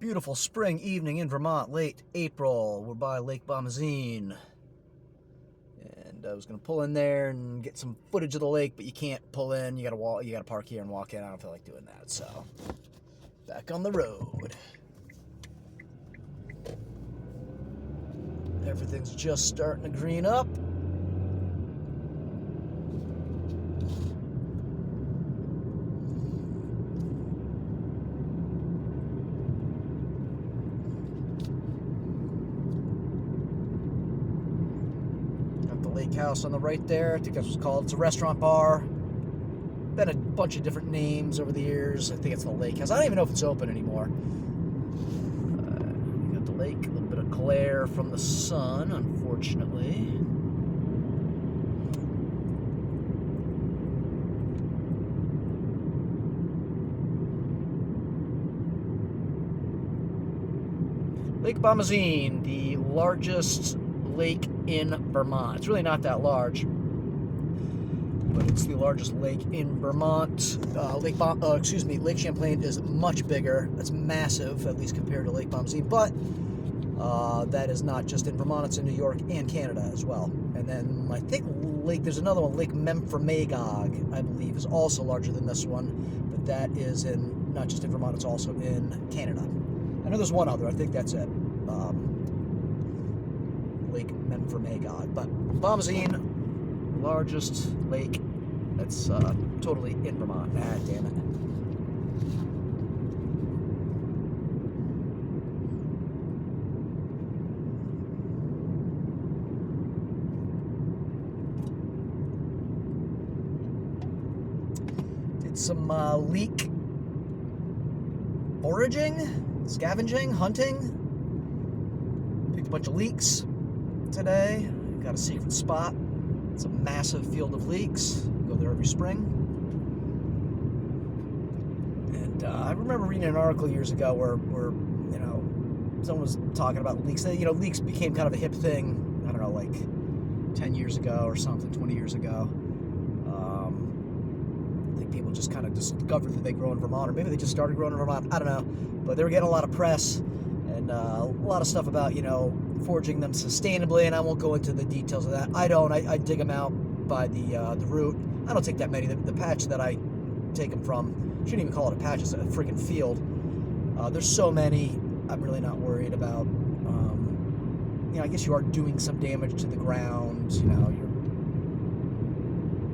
Beautiful spring evening in Vermont, late April. We're by Lake Bomoseen. And I was going to pull in there and get some footage of the lake, but you can't pull in. You got to park here and walk in. I don't feel like doing that, so back on the road. Everything's just starting to green up. Lake house on the right there. I think that's what it's called. It's a restaurant bar. Been a bunch of different names over the years. I think it's the lake house. I don't even know if it's open anymore. You got the lake, a little bit of glare from the sun, unfortunately. Lake Bomoseen, the largest lake in Vermont. It's really not that large, but it's the largest lake in Vermont. Lake Champlain is much bigger. That's massive, at least compared to Lake Bomoseen. But that is not just in Vermont; it's in New York and Canada as well. And then I think there's another one, Lake Memphramagog, I believe, is also larger than this one, but that is not just in Vermont; it's also in Canada. I know there's one other. I think that's it. Lake Memphramagog. But Bomoseen, largest lake that's totally in Vermont. Ah, damn it. Did some leek foraging, scavenging, hunting. Picked a bunch of leeks today. Got a secret spot. It's a massive field of leeks. Go there every spring. And I remember reading an article years ago where someone was talking about leeks. Leeks became kind of a hip thing. I don't know, like 10 years ago or something, 20 years ago. I think people just kind of discovered that they grow in Vermont, or maybe they just started growing in Vermont. I don't know, but they were getting a lot of press and a lot of stuff about foraging them sustainably, and I won't go into the details of that. I don't. I dig them out by the root. I don't take that many. The patch that I take them from, shouldn't even call it a patch, it's a freaking field. There's so many, I'm really not worried about. I guess you are doing some damage to the ground. You're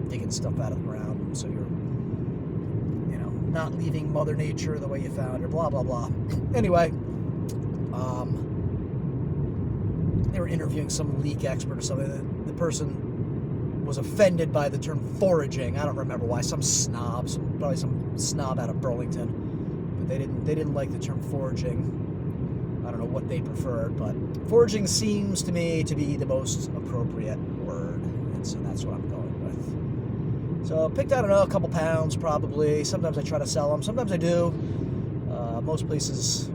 digging stuff out of the ground, so you're, not leaving Mother Nature the way you found her, blah, blah, blah. Anyway, they were interviewing some leek expert or something. The person was offended by the term foraging. I don't remember why. Probably some snob out of Burlington. But they didn't like the term foraging. I don't know what they preferred, but foraging seems to me to be the most appropriate word, and so that's what I'm going with. So picked out, a couple pounds probably. Sometimes I try to sell them. Sometimes I do. Most places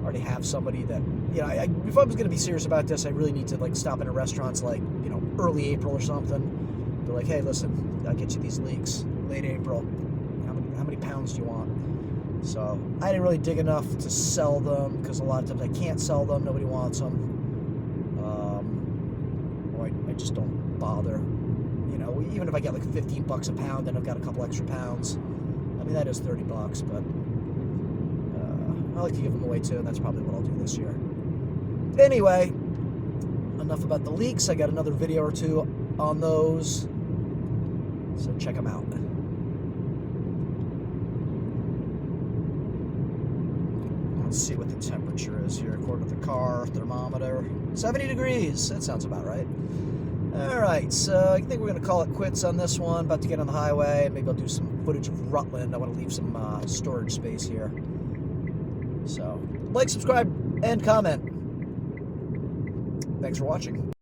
already have somebody that, if I was going to be serious about this, I really need to stop in at restaurants early April or something. Be like, hey, listen, I'll get you these leeks late April. How many pounds do you want? So I didn't really dig enough to sell them, because a lot of times I can't sell them. Nobody wants them. Or I just don't bother. Even if I get like $15 a pound, then I've got a couple extra pounds. I mean, that is $30, but I like to give them away too, and that's probably what I'll do this year. Anyway, enough about the leeks. I got another video or two on those, so check them out. Let's see what the temperature is here according to the car thermometer. 70 degrees. That sounds about right. All right, so I think we're going to call it quits on this one. About to get on the highway, and maybe I'll do some footage of Rutland. I want to leave some storage space here. So, like, subscribe, and comment. Thanks for watching.